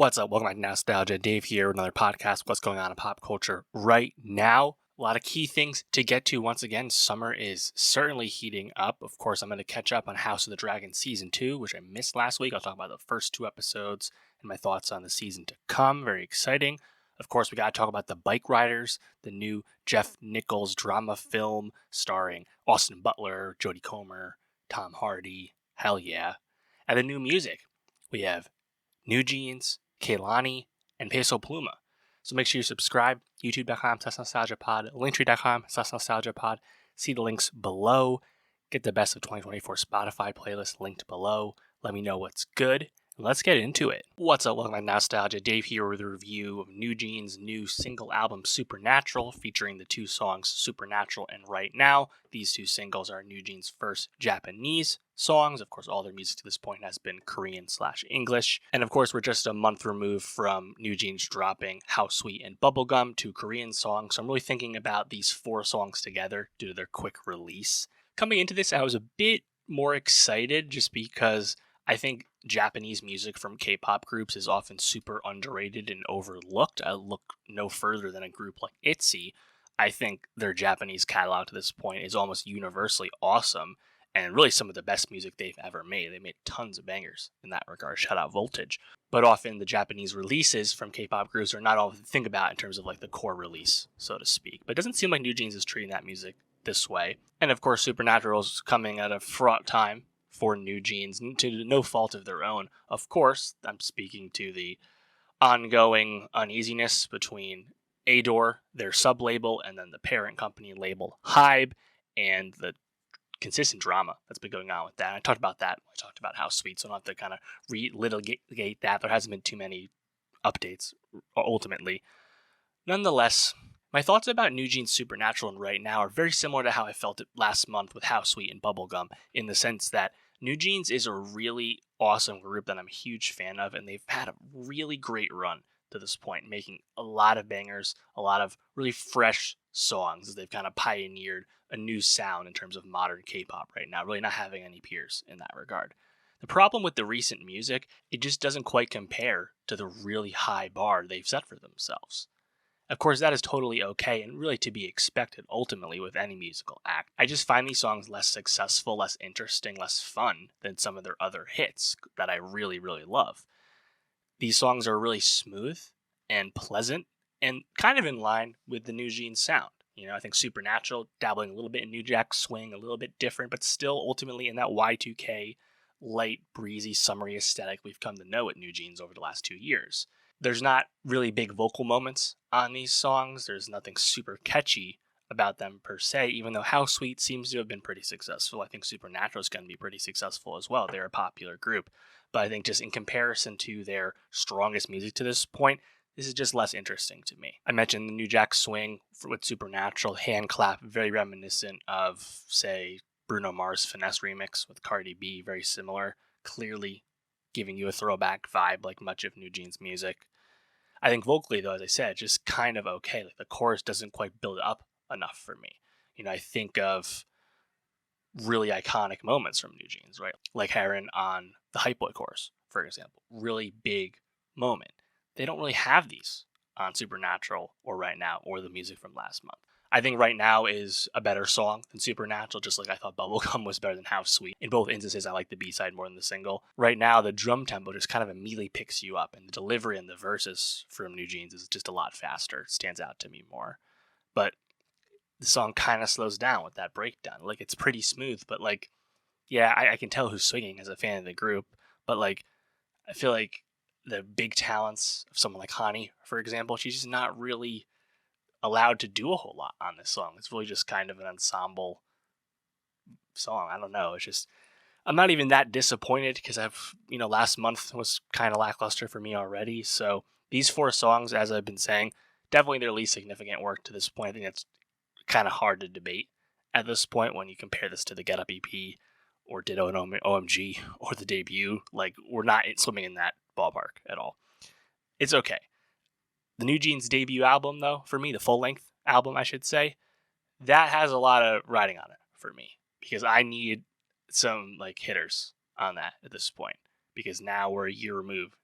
What's up? Welcome back to Nostalgia. Dave here with another podcast. What's going on in pop culture right now? A lot of key things to get to. Once again, summer is certainly heating up. Of course, I'm going to catch up on House of the Dragon Season 2, which I missed last week. I'll talk about the first two episodes and my thoughts on the season to come. Very exciting. Of course, we got to talk about the Bikeriders, the new Jeff Nichols drama film starring Austin Butler, Jodie Comer, Tom Hardy. Hell yeah. And the new music. We have NewJeans, Kehlani, and Peso Pluma. So make sure you subscribe, youtube.com/nostalgiapod, linktree.com/nostalgiapod. See the links below. Get the best of 2024 Spotify playlist linked below. Let me know what's good. And let's get into it. What's up? Welcome to Nostalgia. Dave here with a review of NewJeans' new single album, Supernatural, featuring the two songs Supernatural and Right Now. These two singles are NewJeans' first Japanese songs. Of course, all their music to this point has been Korean/English. And of course, we're just a month removed from NewJeans dropping How Sweet and Bubblegum, two Korean songs. So I'm really thinking about these four songs together due to their quick release. Coming into this, I was a bit more excited just because I think Japanese music from K-pop groups is often super underrated and overlooked. I look no further than a group like ITZY. I think their Japanese catalog to this point is almost universally awesome and really some of the best music they've ever made. They made tons of bangers in that regard. Shout out Voltage. But often the Japanese releases from K-pop groups are not all to think about in terms of like the core release, so to speak. But it doesn't seem like NewJeans is treating that music this way. And of course, Supernatural is coming at a fraught time for NewJeans, to no fault of their own. Of course, I'm speaking to the ongoing uneasiness between Adore, their sub-label, and then the parent company label Hybe, and the consistent drama that's been going on with that. I talked about that. I talked about How Sweet, so I don't have to kind of relitigate that. There hasn't been too many updates, ultimately. Nonetheless, my thoughts about NewJeans Supernatural and Right Now are very similar to how I felt it last month with How Sweet and Bubblegum, in the sense that NewJeans is a really awesome group that I'm a huge fan of, and they've had a really great run to this point, making a lot of bangers, a lot of really fresh songs as they've kind of pioneered a new sound in terms of modern K-pop right now, really not having any peers in that regard. The problem with the recent music, it just doesn't quite compare to the really high bar they've set for themselves. Of course, that is totally okay and really to be expected ultimately with any musical act. I just find these songs less successful, less interesting, less fun than some of their other hits that I really, really love. These songs are really smooth and pleasant and kind of in line with the NewJeans sound. You know, I think Supernatural, dabbling a little bit in New Jack Swing, a little bit different, but still ultimately in that Y2K, light, breezy, summery aesthetic we've come to know at NewJeans over the last 2 years. There's not really big vocal moments on these songs. There's nothing super catchy about them per se, even though How Sweet seems to have been pretty successful. I think Supernatural is going to be pretty successful as well. They're a popular group. But I think just in comparison to their strongest music to this point, this is just less interesting to me. I mentioned the New Jack Swing with Supernatural, hand clap, very reminiscent of, say, Bruno Mars' Finesse remix with Cardi B, very similar, clearly giving you a throwback vibe like much of NewJeans' music. I think vocally, though, as I said, just kind of okay. Like the chorus doesn't quite build up enough for me. You know, I think of really iconic moments from NewJeans, right? Like Heron on the Hype Boy chorus, for example. Really big moment. They don't really have these on Supernatural or Right Now or the music from last month. I think Right Now is a better song than Supernatural, just like I thought Bubblegum was better than How Sweet. In both instances, I like the B-side more than the single. Right Now, the drum tempo just kind of immediately picks you up, and the delivery and the verses from NewJeans is just a lot faster. It stands out to me more. But the song kind of slows down with that breakdown. Like, it's pretty smooth, but like, yeah, I can tell who's swinging as a fan of the group, but like, I feel like the big talents of someone like Hani, for example, she's just not really allowed to do a whole lot on this song. It's really just kind of an ensemble song. I don't know. It's just, I'm not even that disappointed because last month was kind of lackluster for me already. So these four songs, as I've been saying, definitely their least significant work to this point. I think that's kind of hard to debate at this point when you compare this to the Get Up EP or Ditto and OMG or the debut. Like, we're not swimming in that ballpark at all. It's okay. The NewJeans debut album, though, for me, the full-length album, I should say, that has a lot of riding on it for me because I need some like hitters on that at this point because now we're a year removed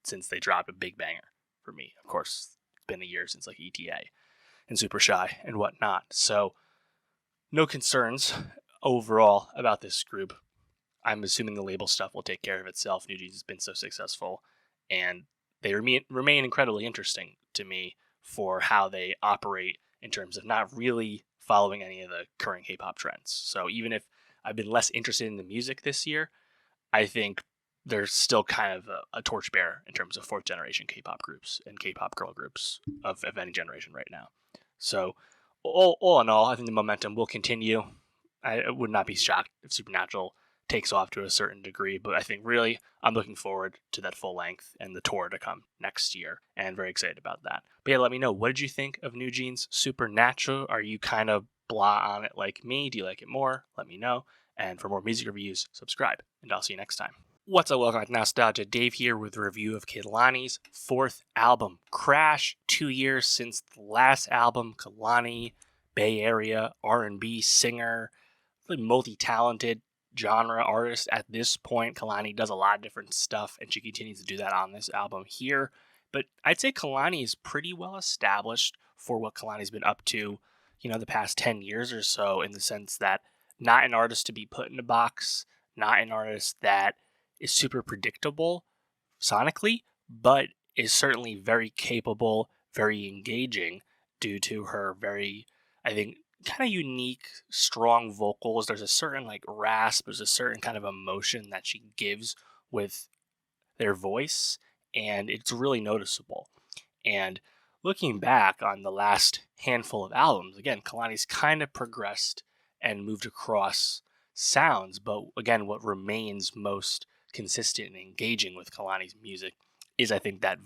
since they dropped a big banger for me. Of course, it's been a year since like ETA and Super Shy and whatnot. So no concerns overall about this group. I'm assuming the label stuff will take care of itself. NewJeans has been so successful, and they remain incredibly interesting to me for how they operate in terms of not really following any of the current K-pop trends. So even if I've been less interested in the music this year, I think they're still kind of a torchbearer in terms of fourth generation K-pop groups and K-pop girl groups of any generation right now. So all in all, I think the momentum will continue. I would not be shocked if Supernatural takes off to a certain degree, but I think really I'm looking forward to that full length and the tour to come next year, and very excited about that. But yeah, let me know, what did you think of NewJeans Supernatural? Are you kind of blah on it like me? Do you like it more? Let me know. And for more music reviews, subscribe, and I'll see you next time. What's up, welcome to Nostalgia. Dave here with a review of Kehlani's fourth album, Crash. 2 years since the last album. Kehlani, Bay Area R&B singer, really multi-talented genre artist at this point. Kehlani does a lot of different stuff, and she continues to do that on this album here. But I'd say Kehlani is pretty well established for what Kehlani's been up to, the past 10 years or so, in the sense that not an artist to be put in a box, not an artist that is super predictable sonically, but is certainly very capable, very engaging due to her very, I think, kind of unique, strong vocals. There's a certain rasp, there's a certain kind of emotion that she gives with their voice, and it's really noticeable. And looking back on the last handful of albums, again, Kehlani's kind of progressed and moved across sounds, but again, what remains most consistent and engaging with Kehlani's music is, I think, that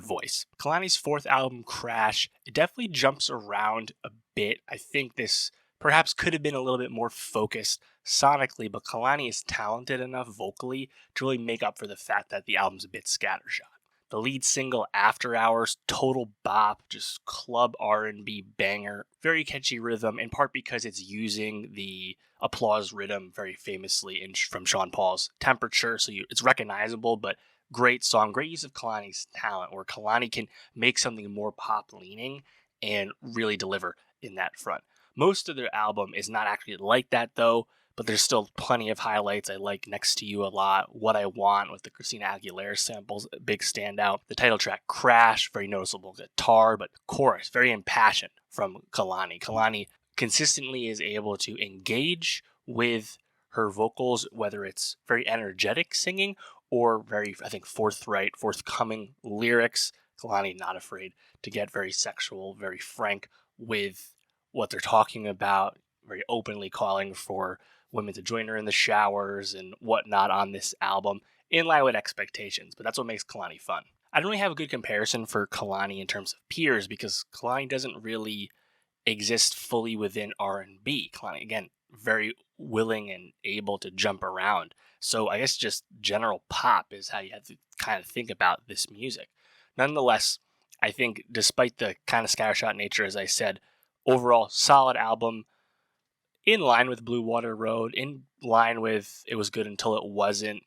voice. Kehlani's fourth album, Crash, it definitely jumps around a bit. I think this perhaps could have been a little bit more focused sonically, but Kehlani is talented enough vocally to really make up for the fact that the album's a bit scattershot. The lead single, After Hours, total bop, just club R&B banger, very catchy rhythm, in part because it's using the applause rhythm very famously from Sean Paul's Temperature, so it's recognizable, but great song, great use of Kehlani's talent, where Kehlani can make something more pop-leaning and really deliver in that front. Most of their album is not actually like that, though, but there's still plenty of highlights. I like Next to You a lot. What I Want with the Christina Aguilera samples, a big standout. The title track, Crash, very noticeable guitar, but chorus, very impassioned from Kehlani. Kehlani consistently is able to engage with her vocals, whether it's very energetic singing or very, I think, forthcoming lyrics. Kehlani not afraid to get very sexual, very frank with what they're talking about, very openly calling for women to join her in the showers and whatnot on this album, in line with expectations, but that's what makes Kehlani fun. I don't really have a good comparison for Kehlani in terms of peers, because Kehlani doesn't really exist fully within R&B. Kehlani, again, very willing and able to jump around. So I guess just general pop is how you have to kind of think about this music. Nonetheless, I think despite the kind of scattershot nature, as I said, overall solid album, in line with Blue Water Road, in line with It Was Good Until It Wasn't.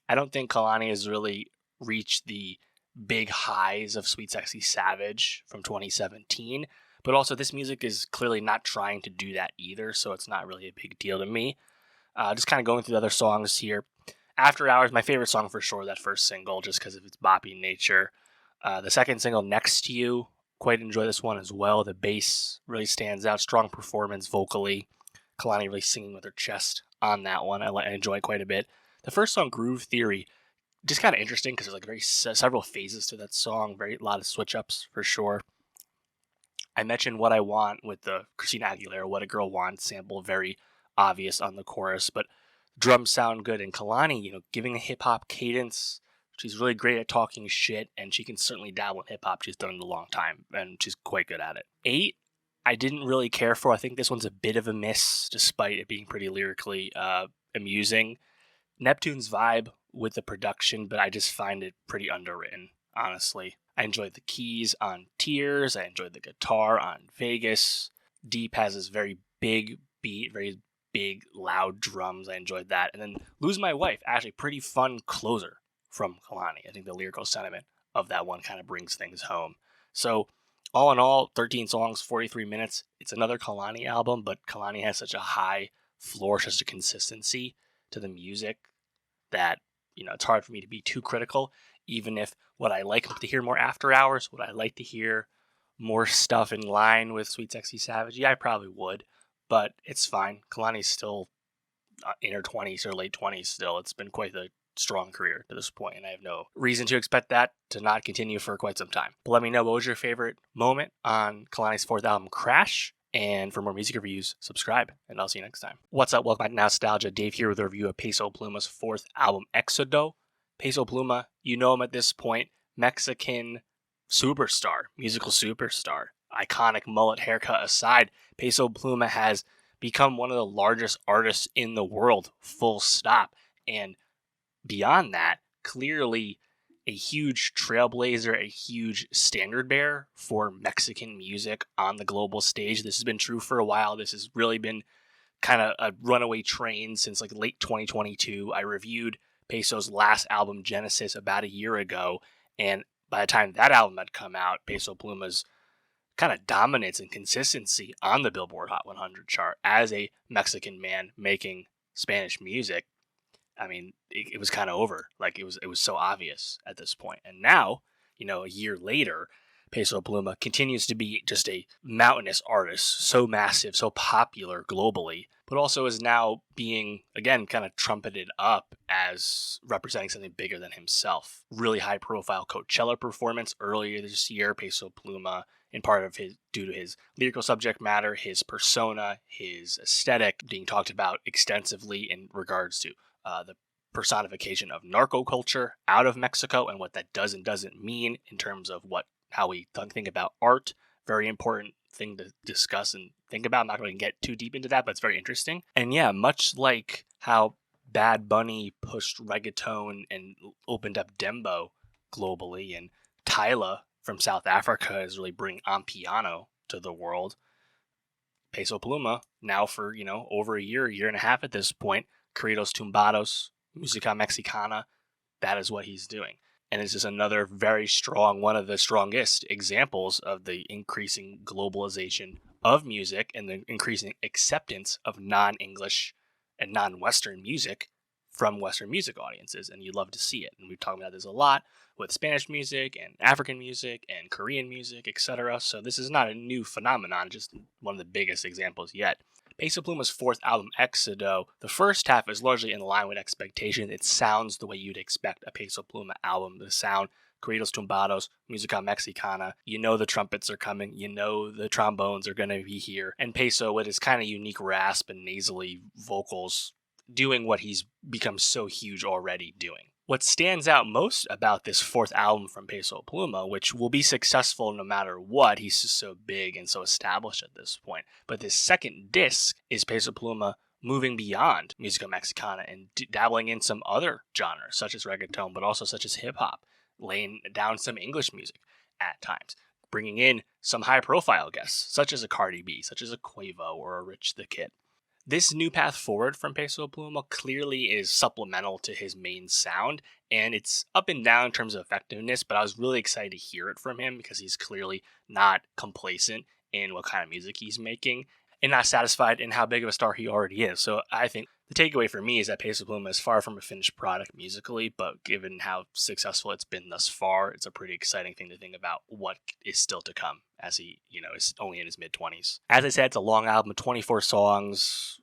I don't think Kehlani has really reached the big highs of Sweet Sexy Savage from 2017, but also this music is clearly not trying to do that either, so it's not really a big deal to me. Just kind of going through the other songs here. After Hours, my favorite song for sure, that first single, just because of its boppy nature. The second single, Next to You, quite enjoy this one as well. The bass really stands out, strong performance vocally. Kehlani really singing with her chest on that one. I enjoy it quite a bit. The first song, Groove Theory, just kind of interesting because there's several phases to that song. A lot of switch ups for sure. I mentioned What I Want with the Christina Aguilera What a Girl Wants sample, very obvious on the chorus, but drums sound good. And Kehlani, giving a hip hop cadence. She's really great at talking shit, and she can certainly dabble in hip hop. She's done it a long time, and she's quite good at it. 8, I didn't really care for. I think this one's a bit of a miss, despite it being pretty lyrically amusing. Neptune's vibe with the production, but I just find it pretty underwritten, honestly. I enjoyed the keys on Tears. I enjoyed the guitar on Vegas. Deep has this very big beat, very big, loud drums. I enjoyed that. And then Lose My Wife, actually pretty fun closer from Kehlani. I think the lyrical sentiment of that one kind of brings things home. So all in all, 13 songs, 43 minutes. It's another Kehlani album, but Kehlani has such a high floor, such a consistency to the music that, it's hard for me to be too critical, even if would I like to hear more After Hours? Would I like to hear more stuff in line with Sweet Sexy Savage? Yeah, I probably would, but it's fine. Kehlani's still in her 20s or late 20s still. It's been quite a strong career to this point, and I have no reason to expect that to not continue for quite some time. But let me know, what was your favorite moment on Kehlani's fourth album, Crash? And for more music reviews, subscribe, and I'll see you next time. What's up? Welcome back to Nostalgia. Dave here with a review of Peso Pluma's fourth album, Éxodo. Peso Pluma, you know him at this point, Mexican superstar, musical superstar. Iconic mullet haircut aside, Peso Pluma has become one of the largest artists in the world, full stop. And beyond that, clearly a huge trailblazer, a huge standard bearer for Mexican music on the global stage. This has been true for a while. This has really been kind of a runaway train since like late 2022. I reviewed Peso's last album, Genesis, about a year ago. And by the time that album had come out, Peso Pluma's kind of dominance and consistency on the Billboard Hot 100 chart as a Mexican man making Spanish music, I mean, it was kind of over. Like it was so obvious at this point. And now, a year later, Peso Pluma continues to be just a mountainous artist, so massive, so popular globally, but also is now being, again, kind of trumpeted up as representing something bigger than himself. Really high profile Coachella performance earlier this year, Peso Pluma, in part of due to his lyrical subject matter, his persona, his aesthetic being talked about extensively in regards to the personification of narco culture out of Mexico and what that does and doesn't mean in terms of how we think about art. Very important thing to discuss and think about. I'm not going to get too deep into that, but it's very interesting. And yeah, much like how Bad Bunny pushed reggaeton and opened up dembo globally, and Tyla from South Africa is really bringing Amapiano to the world, Peso Pluma, now for, over a year and a half at this point, Corridos Tumbados, Música Mexicana, that is what he's doing. And it's just another very strong, one of the strongest examples of the increasing globalization of music and the increasing acceptance of non-English and non-Western music from Western music audiences. And you love to see it. And we've talked about this a lot with Spanish music and African music and Korean music, etc. So this is not a new phenomenon, just one of the biggest examples yet. Peso Pluma's fourth album, Éxodo, the first half is largely in line with expectations. It sounds the way you'd expect a Peso Pluma album to sound. Corridos Tumbados, Música Mexicana. You know the trumpets are coming. You know the trombones are going to be here. And Peso, with his kind of unique rasp and nasally vocals, doing what he's become so huge already doing. What stands out most about this fourth album from Peso Pluma, which will be successful no matter what, he's just so big and so established at this point. But this second disc is Peso Pluma moving beyond Música Mexicana and dabbling in some other genres, such as reggaeton, but also such as hip-hop, laying down some English music at times, bringing in some high-profile guests, such as a Cardi B, such as a Quavo or a Rich the Kid. This new path forward from Peso Pluma clearly is supplemental to his main sound, and it's up and down in terms of effectiveness, but I was really excited to hear it from him because he's clearly not complacent in what kind of music he's making and not satisfied in how big of a star he already is. So I think the takeaway for me is that Peso Pluma is far from a finished product musically, but given how successful it's been thus far, it's a pretty exciting thing to think about what is still to come as he, is only in his mid-20s. As I said, it's a long album, 24 songs,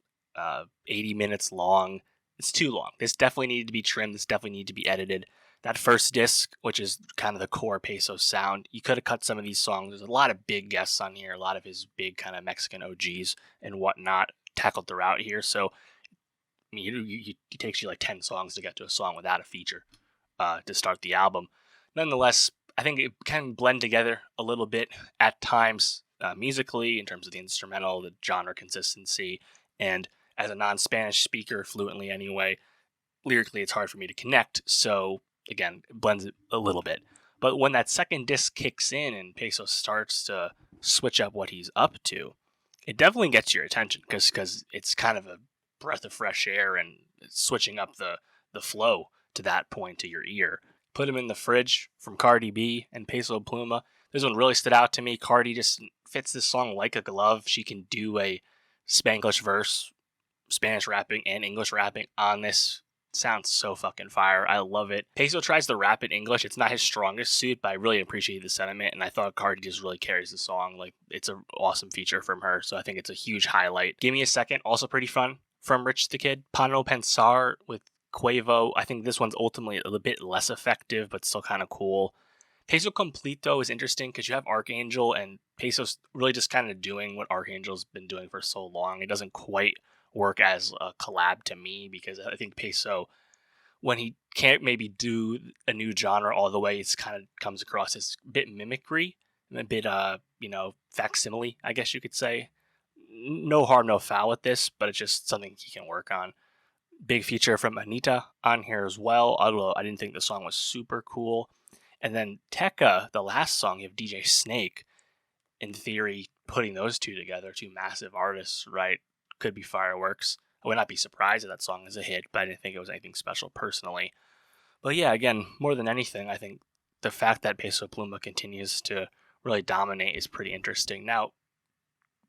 80 minutes long. It's too long. This definitely needed to be trimmed. This definitely needed to be edited. That first disc, which is kind of the core Peso sound, you could have cut some of these songs. There's a lot of big guests on here, a lot of his big kind of Mexican OGs and whatnot tackled throughout here. So it takes you like 10 songs to get to a song without a feature to start the album. Nonetheless, I think it can blend together a little bit at times musically in terms of the instrumental, the genre consistency, and as a non-Spanish speaker fluently anyway, lyrically it's hard for me to connect. So again, it blends it a little bit. But when that second disc kicks in and Peso starts to switch up what he's up to, it definitely gets your attention because it's kind of a breath of fresh air and switching up the flow to that point to your ear. Put Him in the Fridge from Cardi B and Peso Pluma. This one really stood out to me. Cardi just fits this song like a glove. She can do a Spanglish verse, Spanish rapping and English rapping on this. Sounds so fucking fire. I love it. Peso tries to rap in English. It's not his strongest suit, but I really appreciate the sentiment, and I thought Cardi just really carries the song. Like, it's an awesome feature from her, so I think it's a huge highlight. Give Me a Second, also pretty fun from Rich the Kid. Pano Pensar with Quavo. I think this one's ultimately a bit less effective, but still kind of cool. Peso Completo is interesting because you have Archangel, and Peso's really just kind of doing what Archangel's been doing for so long. It doesn't quite work as a collab to me because I think Peso, when he can't maybe do a new genre all the way, it's kind of comes across as a bit mimicry, a bit facsimile, I guess you could say. No harm, no foul with this, but it's just something he can work on. Big feature from Anita on here as well, although I didn't think the song was super cool. And then Tekka, the last song, you have DJ Snake. In theory, putting those two together, two massive artists, right, could be fireworks. I would not be surprised if that song is a hit, but I didn't think it was anything special personally. But yeah, again, more than anything, I think the fact that Peso Pluma continues to really dominate is pretty interesting. Now,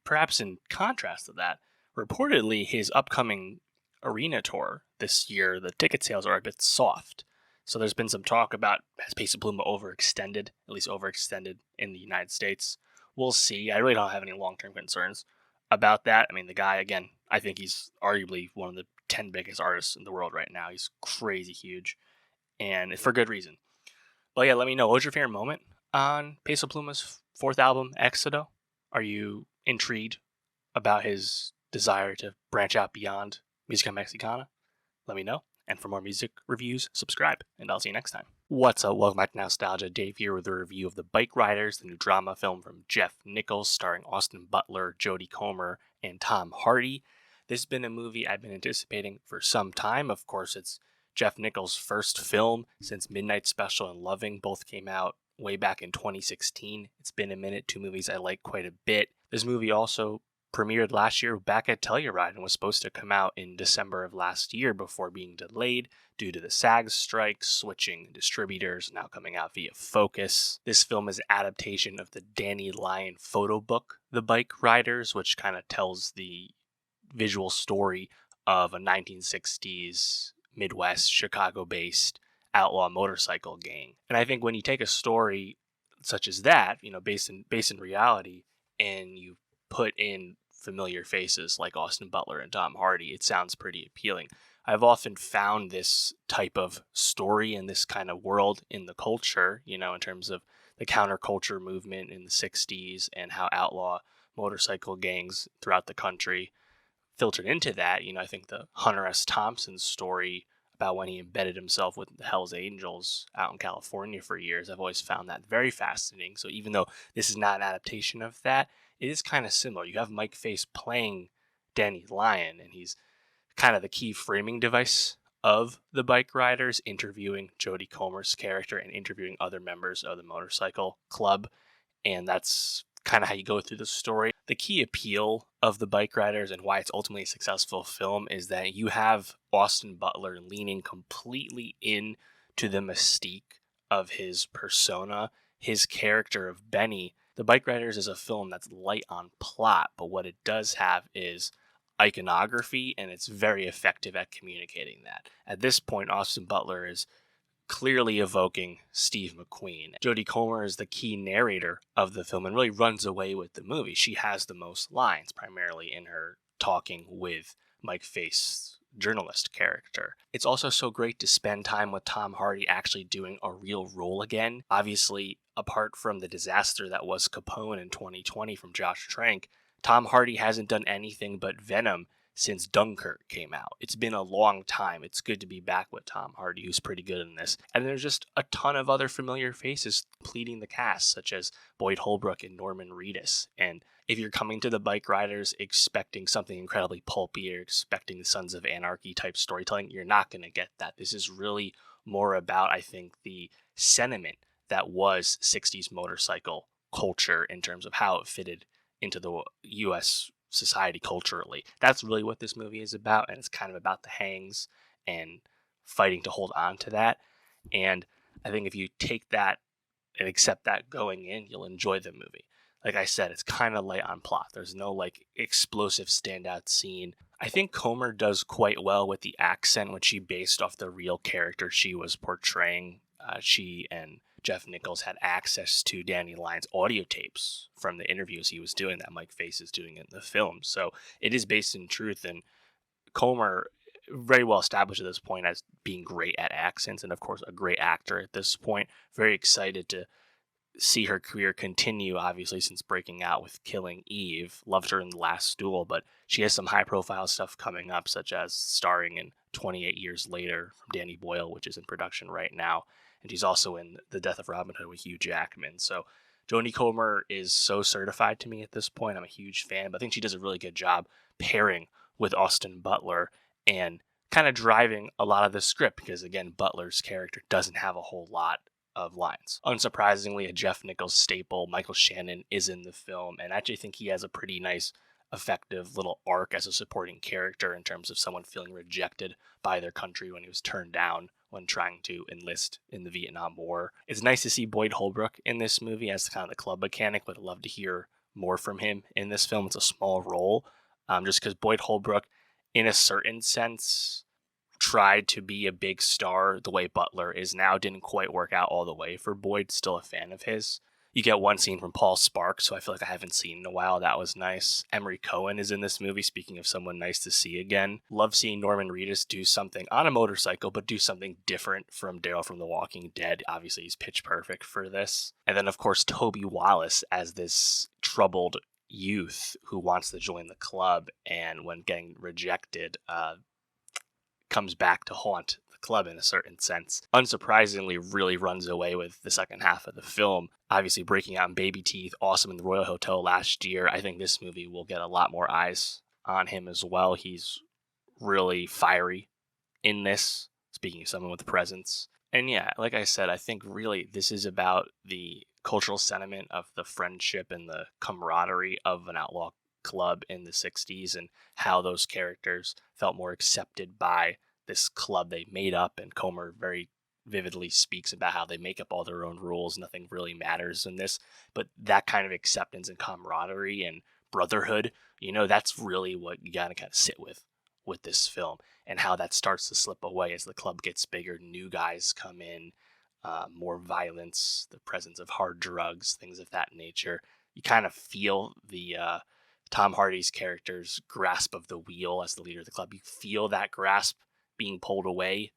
perhaps in contrast to that, reportedly his upcoming arena tour this year, the ticket sales are a bit soft. So there's been some talk about, has Peso Pluma overextended, at least overextended in the United States? We'll see. I really don't have any long-term concerns about that. I mean, the guy, again, I think he's arguably one of the 10 biggest artists in the world right now. He's crazy huge, and for good reason. But yeah, let me know, what was your favorite moment on Peso Pluma's fourth album, Éxodo? Are you intrigued about his desire to branch out beyond Música Mexicana? Let me know. And for more music reviews, subscribe, and I'll see you next time. What's up? Welcome back to Nostalgia. Dave here with a review of The Bikeriders, the new drama film from Jeff Nichols, starring Austin Butler, Jodie Comer, and Tom Hardy. This has been a movie I've been anticipating for some time. Of course, it's Jeff Nichols' first film since Midnight Special and Loving. Both came out way back in 2016. It's been a minute. Two movies I like quite a bit. This movie also premiered last year back at Telluride and was supposed to come out in December of last year before being delayed due to the SAG strike, switching distributors, now coming out via Focus. This film is an adaptation of the Danny Lyon photo book, The Bikeriders, which kind of tells the visual story of a 1960s Midwest, Chicago-based outlaw motorcycle gang. And I think when you take a story such as that, based in reality, and you put in familiar faces like Austin Butler and Tom Hardy, it sounds pretty appealing. I've often found this type of story in this kind of world in the culture, in terms of the counterculture movement in the 60s and how outlaw motorcycle gangs throughout the country filtered into that. I think the Hunter S. Thompson story about when he embedded himself with the Hells Angels out in California for years, I've always found that very fascinating. So even though this is not an adaptation of that, it is kind of similar. You have Mike Face playing Danny Lyon, and he's kind of the key framing device of the Bikeriders, interviewing Jodie Comer's character and interviewing other members of the motorcycle club. And that's kind of how you go through the story. The key appeal of the Bikeriders and why it's ultimately a successful film is that you have Austin Butler leaning completely into the mystique of his persona, his character of Benny. The Bikeriders is a film that's light on plot, but what it does have is iconography, and it's very effective at communicating that. At this point, Austin Butler is clearly evoking Steve McQueen. Jodie Comer is the key narrator of the film and really runs away with the movie. She has the most lines, primarily in her talking with Mike Face journalist character. It's also so great to spend time with Tom Hardy actually doing a real role again. Obviously, apart from the disaster that was Capone in 2020 from Josh Trank, Tom Hardy hasn't done anything but Venom since Dunkirk came out. It's been a long time. It's good to be back with Tom Hardy, who's pretty good in this. And there's just a ton of other familiar faces completing the cast, such as Boyd Holbrook and Norman Reedus. And if you're coming to the Bikeriders expecting something incredibly pulpy or expecting the Sons of Anarchy type storytelling, you're not going to get that. This is really more about, I think, the sentiment that was 60s motorcycle culture in terms of how it fitted into the U.S. society culturally. That's really what this movie is about, and it's kind of about the hangs and fighting to hold on to that. And I think if you take that and accept that going in, you'll enjoy the movie. Like I said, it's kind of light on plot. There's no like explosive standout scene. I think Comer does quite well with the accent, which she based off the real character she was portraying. She and Jeff Nichols had access to Danny Lyon's audio tapes from the interviews he was doing that Mike Face is doing in the film. So it is based in truth, and Comer very well established at this point as being great at accents and of course a great actor at this point. Very excited to see her career continue, obviously, since breaking out with Killing Eve. Loved her in The Last Duel, but she has some high profile stuff coming up, such as starring in 28 Years Later from Danny Boyle, which is in production right now. And she's also in The Death of Robin Hood with Hugh Jackman. So Jodie Comer is so certified to me at this point. I'm a huge fan, but I think she does a really good job pairing with Austin Butler and kind of driving a lot of the script because, again, Butler's character doesn't have a whole lot of lines. Unsurprisingly, a Jeff Nichols staple, Michael Shannon, is in the film, and I actually think he has a pretty nice, effective little arc as a supporting character in terms of someone feeling rejected by their country when he was turned down when trying to enlist in the Vietnam War. It's nice to see Boyd Holbrook in this movie as kind of the club mechanic. Would love to hear more from him in this film. It's a small role, just because Boyd Holbrook, in a certain sense, tried to be a big star the way Butler is now. Didn't quite work out all the way for Boyd. Still a fan of his. You get one scene from Paul Sparks, who I feel like I haven't seen in a while. That was nice. Emery Cohen is in this movie, speaking of someone nice to see again. Love seeing Norman Reedus do something on a motorcycle, but do something different from Daryl from The Walking Dead. Obviously, he's pitch perfect for this. And then, of course, Toby Wallace as this troubled youth who wants to join the club, and when getting rejected, comes back to haunt the club in a certain sense. Unsurprisingly, really runs away with the second half of the film. Obviously, breaking out in Baby Teeth, awesome in the Royal Hotel last year. I think this movie will get a lot more eyes on him as well. He's really fiery in this, speaking of someone with presence. And yeah, like I said, I think really this is about the cultural sentiment of the friendship and the camaraderie of an outlaw club in the 60s and how those characters felt more accepted by this club they made up. And Comer very vividly speaks about how they make up all their own rules. Nothing really matters in this, but that kind of acceptance and camaraderie and brotherhood, that's really what you gotta kind of sit with this film, and how that starts to slip away as the club gets bigger. New guys come in, more violence, the presence of hard drugs, things of that nature. You kind of feel the Tom Hardy's character's grasp of the wheel as the leader of the club. You feel that grasp being pulled away.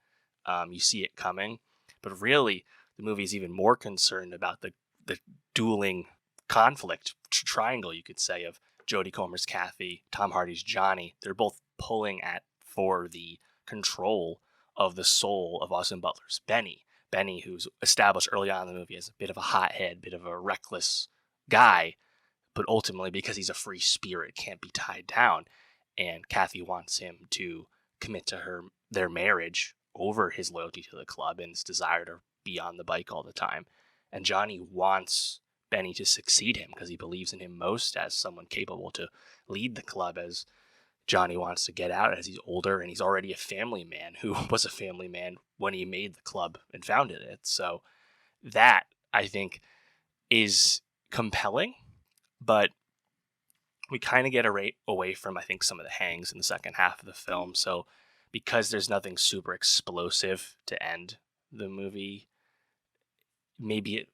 You see it coming. But really, the movie is even more concerned about the dueling conflict triangle, you could say, of Jodie Comer's Kathy, Tom Hardy's Johnny. They're both pulling for the control of the soul of Austin Butler's Benny. Benny, who's established early on in the movie as a bit of a hothead, bit of a reckless guy, but ultimately, because he's a free spirit, can't be tied down. And Kathy wants him to commit to their marriage over his loyalty to the club and his desire to be on the bike all the time. And Johnny wants Benny to succeed him because he believes in him most as someone capable to lead the club, as Johnny wants to get out as he's older, and he's already a family man who was a family man when he made the club and founded it. So that, I think, is compelling. But we kind of get away from, I think, some of the hangs in the second half of the film. So because there's nothing super explosive to end the movie, maybe it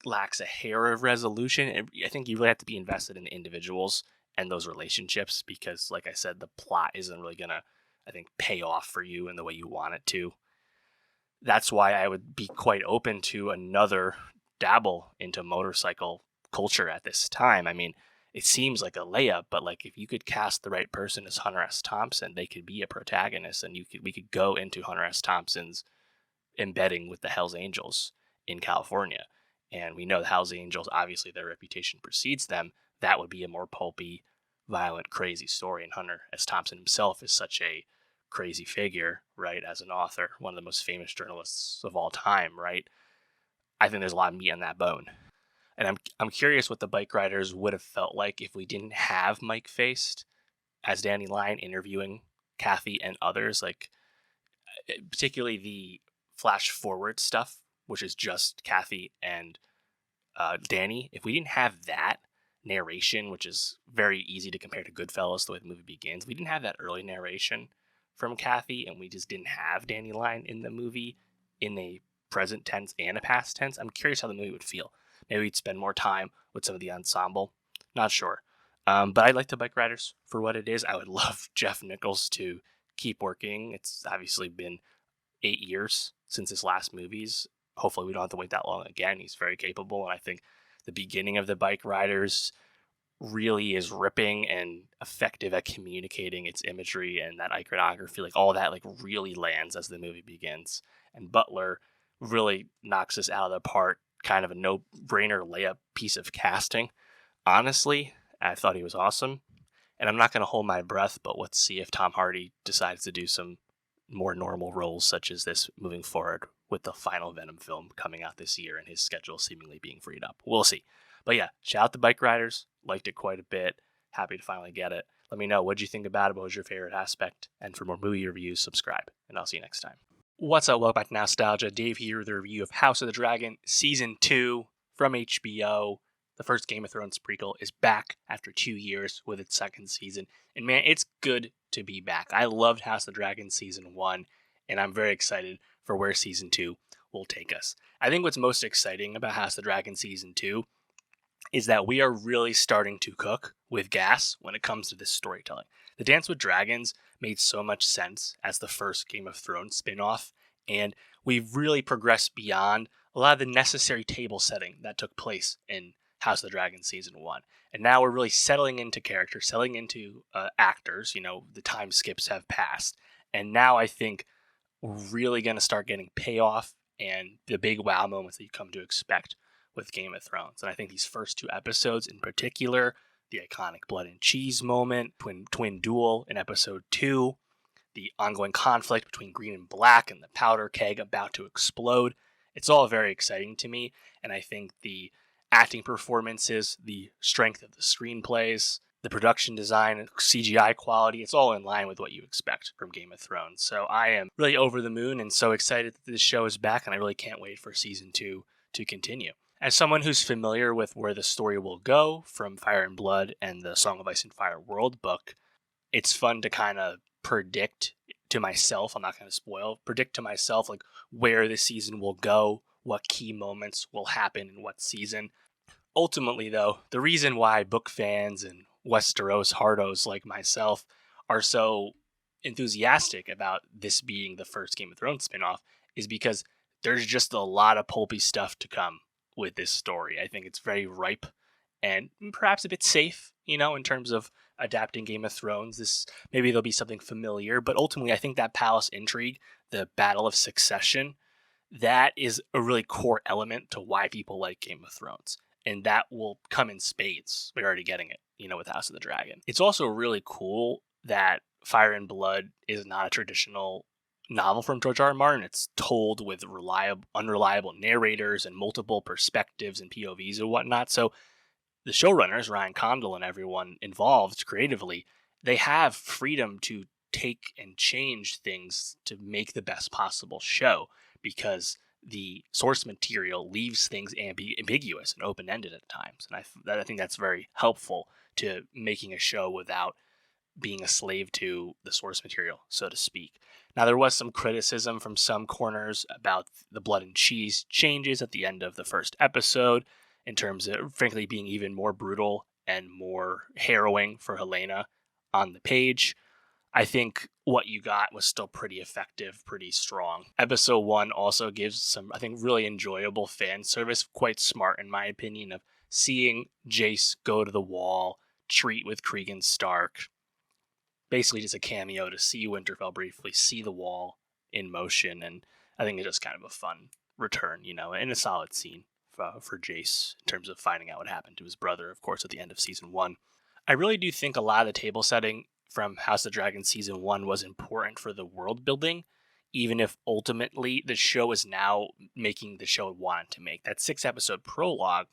lacks a hair of resolution. And I think you really have to be invested in the individuals and those relationships because, like I said, the plot isn't really going to, I think, pay off for you in the way you want it to. That's why I would be quite open to another dabble into motorcycle culture at this time. I mean, it seems like a layup, but like if you could cast the right person as Hunter S. Thompson, they could be a protagonist, and we could go into Hunter S. Thompson's embedding with the Hells Angels in California. And we know the Hells Angels, obviously their reputation precedes them. That would be a more pulpy, violent, crazy story. And Hunter S. Thompson himself is such a crazy figure, right? As an author, one of the most famous journalists of all time, right? I think there's a lot of meat on that bone. And I'm curious what the Bikeriders would have felt like if we didn't have Mike Faced as Danny Lyon interviewing Kathy and others, like particularly the flash forward stuff which is just Kathy and Danny. If we didn't have that narration, which is very easy to compare to Goodfellas, the way the movie begins, we didn't have that early narration from Kathy, and we just didn't have Danny line in the movie in a present tense and a past tense, I'm curious how the movie would feel. Maybe we'd spend more time with some of the ensemble. Not sure. But I like the Bikeriders for what it is. I would love Jeff Nichols to keep working. It's obviously been 8 years since his last movies. Hopefully we don't have to wait that long again. He's very capable, and I think the beginning of the Bikeriders really is ripping and effective at communicating its imagery and that iconography. Like all that like really lands as the movie begins. And Butler really knocks us out of the park. Kind of a no-brainer layup piece of casting. Honestly, I thought he was awesome. And I'm not going to hold my breath, but let's see if Tom Hardy decides to do some more normal roles such as this moving forward with the final Venom film coming out this year and his schedule seemingly being freed up. We'll see. But yeah, shout out to Bikeriders. Liked it quite a bit. Happy to finally get it. Let me know, what did you think about it? What was your favorite aspect? And for more movie reviews, subscribe. And I'll see you next time. What's up? Welcome back to Nostalgia. Dave here with a review of House of the Dragon Season 2 from HBO. The first Game of Thrones prequel is back after 2 years with its second season. And man, it's good to be back. I loved House of the Dragon Season 1, and I'm very excited for where Season 2 will take us. I think what's most exciting about House of the Dragon Season 2 is that we are really starting to cook with gas when it comes to this storytelling. The Dance with Dragons made so much sense as the first Game of Thrones spin-off, and we've really progressed beyond a lot of the necessary table setting that took place in House of the Dragon Season 1. And now we're really settling into characters, settling into actors. You know, the time skips have passed. And now I think we're really going to start getting payoff and the big wow moments that you come to expect with Game of Thrones. And I think these first 2 episodes in particular, the iconic blood and cheese moment, twin duel in episode 2, the ongoing conflict between Green and Black and the powder keg about to explode. It's all very exciting to me. And I think the acting performances, the strength of the screenplays, the production design, CGI quality, it's all in line with what you expect from Game of Thrones. So I am really over the moon and so excited that this show is back, and I really can't wait for Season 2 to continue. As someone who's familiar with where the story will go from Fire and Blood and the Song of Ice and Fire World book, it's fun to kind of predict to myself, I'm not going to spoil, predict to myself like where the season will go, what key moments will happen in what season. Ultimately, though, the reason why book fans and Westeros hardos like myself are so enthusiastic about this being the first Game of Thrones spinoff is because there's just a lot of pulpy stuff to come with this story. I think it's very ripe and perhaps a bit safe, you know, in terms of adapting Game of Thrones. Maybe there'll be something familiar, but ultimately I think that palace intrigue, the battle of succession, that is a really core element to why people like Game of Thrones. And that will come in spades. We're already getting it, you know, with House of the Dragon. It's also really cool that Fire and Blood is not a traditional novel from George R. R. Martin. It's told with unreliable narrators and multiple perspectives and POVs and whatnot. So the showrunners, Ryan Condal and everyone involved creatively, they have freedom to take and change things to make the best possible show, because the source material leaves things ambiguous and open-ended at times. And I think that's very helpful to making a show without being a slave to the source material, so to speak. Now, there was some criticism from some corners about the blood and cheese changes at the end of the first episode, in terms of, frankly, being even more brutal and more harrowing for Helena on the page. I think what you got was still pretty effective, pretty strong. Episode 1 also gives some, I think, really enjoyable fan service, quite smart in my opinion, of seeing Jace go to the wall, treat with Cregan Stark, basically just a cameo to see Winterfell briefly, see the wall in motion, and I think it's just kind of a fun return, you know, and a solid scene for Jace in terms of finding out what happened to his brother, of course, at the end of Season 1. I really do think a lot of the table setting from House of the Dragon Season 1 was important for the world building, even if ultimately the show is now making the show it wanted to make. That 6-episode prologue,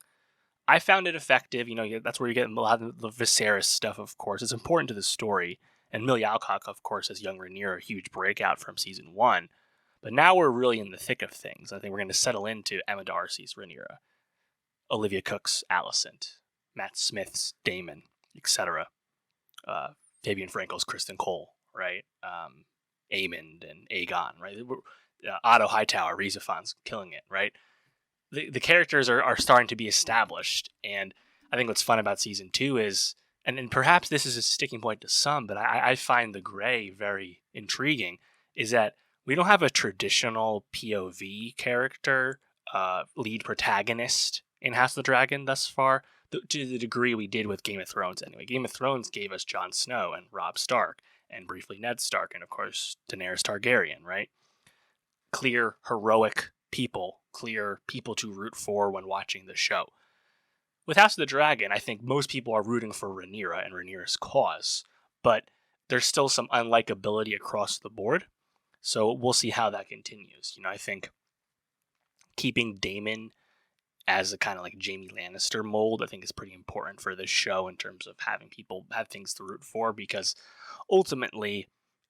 I found it effective. You know, that's where you get a lot of the Viserys stuff, of course. It's important to the story. And Millie Alcock, of course, as young Rhaenyra, a huge breakout from Season 1. But now we're really in the thick of things. I think we're going to settle into Emma Darcy's Rhaenyra, Olivia Cook's Alicent, Matt Smith's Daemon, etc. Fabian Frankel's Kristen Cole, right? Aemond and Aegon, right? Otto Hightower, Rizafon's killing it, right? The characters are starting to be established, and I think what's fun about season 2 is, and perhaps this is a sticking point to some, but I find the gray very intriguing, is that we don't have a traditional POV character, lead protagonist in House of the Dragon thus far, to the degree we did with Game of Thrones anyway. Game of Thrones gave us Jon Snow and Robb Stark, and briefly Ned Stark, and of course Daenerys Targaryen, right? Clear, heroic people, clear people to root for when watching the show. With House of the Dragon, I think most people are rooting for Rhaenyra and Rhaenyra's cause, but there's still some unlikability across the board, so we'll see how that continues. I think keeping Daemon as a kind of like Jaime Lannister mold, I think is pretty important for this show in terms of having people have things to root for, because ultimately,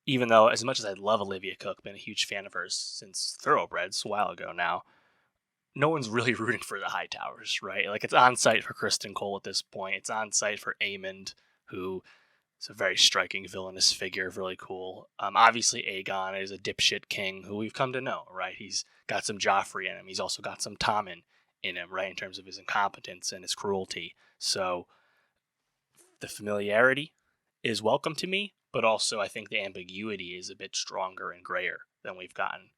even though as much as I love Olivia Cook, been a huge fan of hers since Thoroughbreds a while ago now, no one's really rooting for the Hightowers, right? Like, it's on site for Kristen Cole at this point. It's on site for Aemond, who is a very striking villainous figure, really cool. Obviously, Aegon is a dipshit king who we've come to know, right? He's got some Joffrey in him. He's also got some Tommen in him, right, in terms of his incompetence and his cruelty. So the familiarity is welcome to me, but also I think the ambiguity is a bit stronger and grayer than we've gotten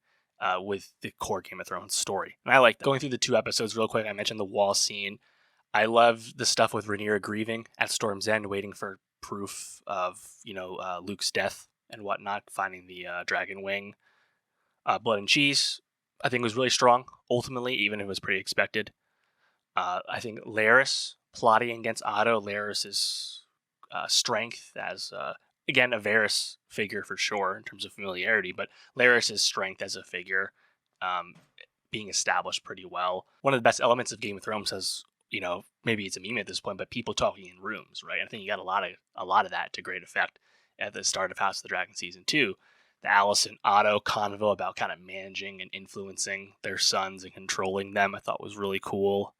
with the core Game of Thrones story. And I like that. Going through the 2 episodes real quick, I mentioned the wall scene. I love the stuff with Rhaenyra grieving at Storm's End, waiting for proof of, Luke's death and whatnot, finding the dragon wing. Blood and Cheese, I think, was really strong, ultimately, even if it was pretty expected. I think Larys plotting against Otto, Larys' strength as, again, a Varys figure for sure in terms of familiarity, but Larys' strength as a figure being established pretty well. One of the best elements of Game of Thrones is, maybe it's a meme at this point, but people talking in rooms, right? I think you got a lot of that to great effect at the start of House of the Dragon Season 2. The Alicent Otto convo about kind of managing and influencing their sons and controlling them, I thought was really cool.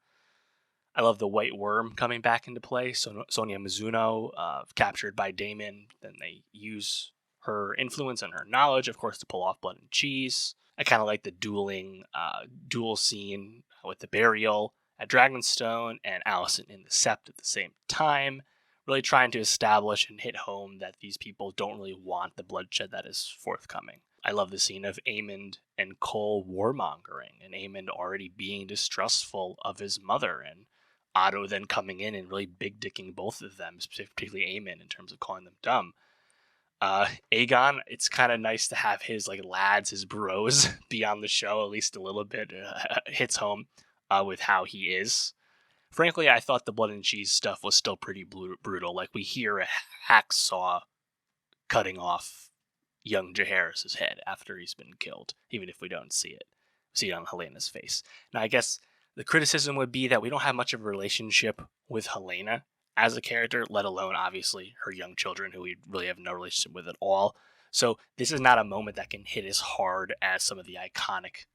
I love the White Worm coming back into play. So Sonia Mizuno, captured by Daemon, then they use her influence and her knowledge, of course, to pull off Blood and Cheese. I kind of like the duel scene with the burial at Dragonstone and Alicent in the Sept at the same time, really trying to establish and hit home that these people don't really want the bloodshed that is forthcoming. I love the scene of Aemond and Cole warmongering, and Aemond already being distrustful of his mother, and Otto then coming in and really big-dicking both of them, particularly Aemond, in terms of calling them dumb. Aegon, it's kind of nice to have his lads, his bros, be on the show at least a little bit. Hits home with how he is. Frankly, I thought the Blood and Cheese stuff was still pretty brutal. Like, we hear a hacksaw cutting off young Jaehaerys' head after he's been killed, even if we don't see it. We see it on Helena's face. Now, I guess the criticism would be that we don't have much of a relationship with Helena as a character, let alone, obviously, her young children, who we really have no relationship with at all. So this is not a moment that can hit as hard as some of the iconic,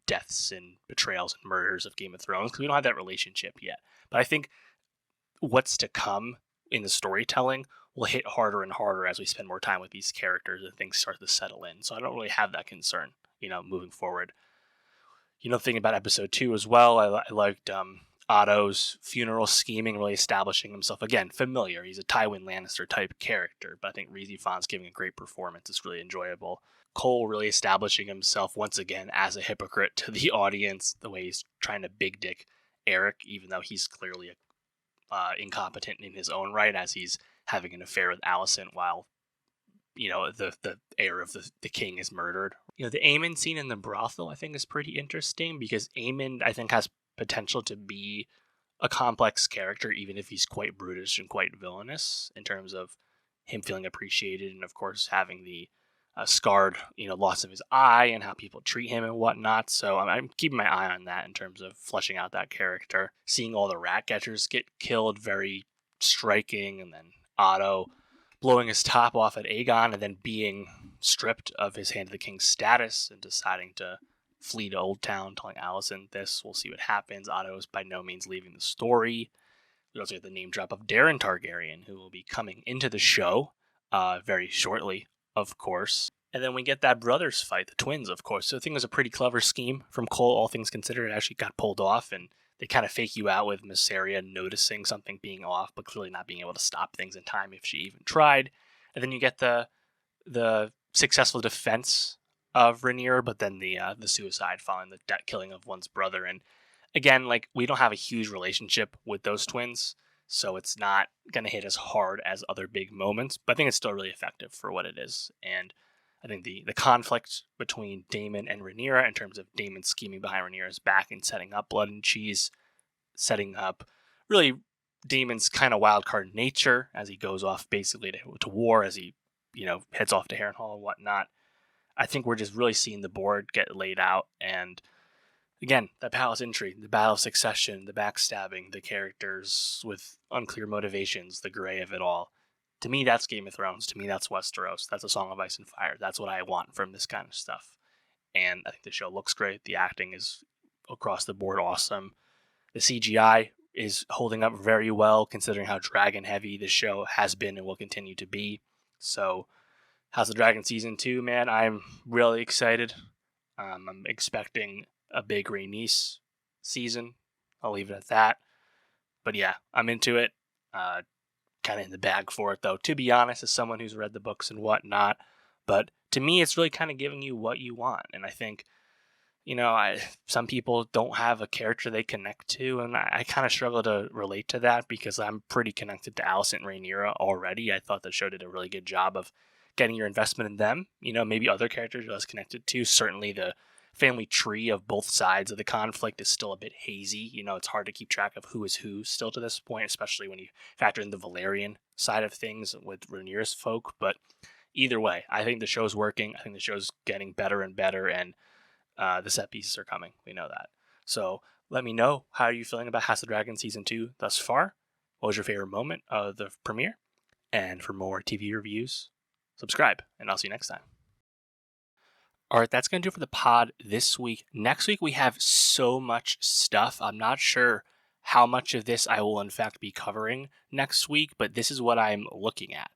deaths and betrayals and murders of Game of Thrones, because we don't have that relationship yet. But I think what's to come in the storytelling will hit harder and harder as we spend more time with these characters and things start to settle in. So I don't really have that concern, moving forward. Thinking about episode 2 as well, I liked Otto's funeral scheming, really establishing himself. Again, familiar. He's a Tywin Lannister type character, but I think Rizafon's giving a great performance. It's really enjoyable. Cole really establishing himself once again as a hypocrite to the audience, the way he's trying to big dick Eric, even though he's clearly incompetent in his own right, as he's having an affair with Alicent while the heir of the king is murdered. The Aemond scene in the brothel, I think, is pretty interesting, because Aemond, I think, has potential to be a complex character, even if he's quite brutish and quite villainous, in terms of him feeling appreciated and, of course, having the scarred, loss of his eye and how people treat him and whatnot. So I'm keeping my eye on that in terms of fleshing out that character. Seeing all the rat catchers get killed, very striking, and then Otto blowing his top off at Aegon and then being stripped of his Hand of the King status and deciding to flee to Old Town, telling Alicent this. We'll see what happens. Otto is by no means leaving the story. We also get the name drop of Darren Targaryen, who will be coming into the show very shortly, of course. And then we get that brothers fight, the twins, of course. So I think it was a pretty clever scheme from Cole, all things considered. It actually got pulled off, and they kind of fake you out with Mysaria noticing something being off, but clearly not being able to stop things in time if she even tried. And then you get the successful defense of Rhaenyra, but then the suicide following the killing of one's brother. And again, like, we don't have a huge relationship with those twins, so it's not going to hit as hard as other big moments, but I think it's still really effective for what it is. And I think the conflict between Daemon and Rhaenyra, in terms of Daemon scheming behind Rhaenyra's back and setting up Blood and Cheese, setting up really Daemon's kind of wild card nature as he goes off basically to war, as he heads off to Harrenhal and whatnot. I think we're just really seeing the board get laid out, and again, that palace intrigue, the battle of succession, the backstabbing, the characters with unclear motivations, the gray of it all. To me, that's Game of Thrones. To me, that's Westeros. That's A Song of Ice and Fire. That's what I want from this kind of stuff. And I think the show looks great. The acting is across the board awesome. The CGI is holding up very well, considering how dragon heavy this show has been and will continue to be. So, House of Dragon Season 2, man, I'm really excited. I'm expecting a big Rhaenys season. I'll leave it at that. But yeah, I'm into it. Kind of in the bag for it, though, to be honest, as someone who's read the books and whatnot. But to me, it's really kind of giving you what you want. And I think, some people don't have a character they connect to, and I kind of struggle to relate to that because I'm pretty connected to Alicent and Rhaenyra already. I thought the show did a really good job of getting your investment in them. Maybe other characters you're less connected to. Certainly the family tree of both sides of the conflict is still a bit hazy. It's hard to keep track of who is who still to this point, especially when you factor in the Valyrian side of things with Rhaenyra's folk. But either way, I think the show's working. I think the show's getting better and better, and the set pieces are coming. We know that. So let me know, how are you feeling about House of Dragon Season 2 thus far? What was your favorite moment of the premiere? And for more TV reviews, subscribe, and I'll see you next time. All right, that's going to do it for the pod this week. Next week, we have so much stuff. I'm not sure how much of this I will, in fact, be covering next week, but this is what I'm looking at.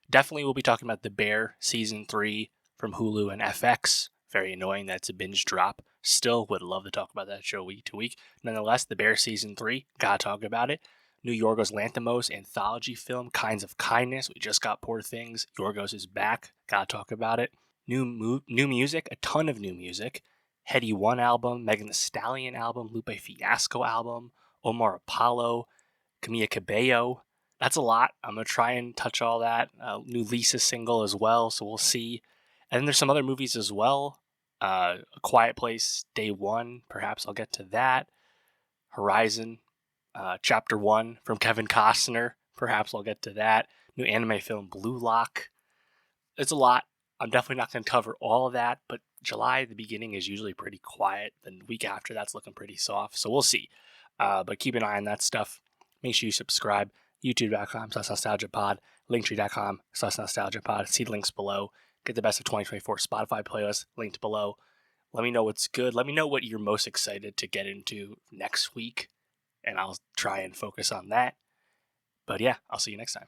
Definitely, we'll be talking about The Bear Season 3 from Hulu and FX. Very annoying that it's a binge drop. Still would love to talk about that show week to week. Nonetheless, The Bear Season 3, gotta talk about it. New Yorgos Lanthimos anthology film, Kinds of Kindness. We just got Poor Things. Yorgos is back. Gotta talk about it. New music, a ton of new music. Heady One album, Megan Thee Stallion album, Lupe Fiasco album, Omar Apollo, Camila Cabello. That's a lot. I'm going to try and touch all that. New Lisa single as well, so we'll see. And then there's some other movies as well. A Quiet Place, Day One, perhaps I'll get to that. Horizon, Chapter 1 from Kevin Costner, perhaps I'll get to that. New anime film, Blue Lock. It's a lot. I'm definitely not going to cover all of that, but July, the beginning, is usually pretty quiet. The week after, that's looking pretty soft, so we'll see. But keep an eye on that stuff. Make sure you subscribe. YouTube.com/nostalgiapod, Linktree.com/nostalgiapod. See the links below. Get the best of 2024 Spotify playlist linked below. Let me know what's good. Let me know what you're most excited to get into next week, and I'll try and focus on that. But yeah, I'll see you next time.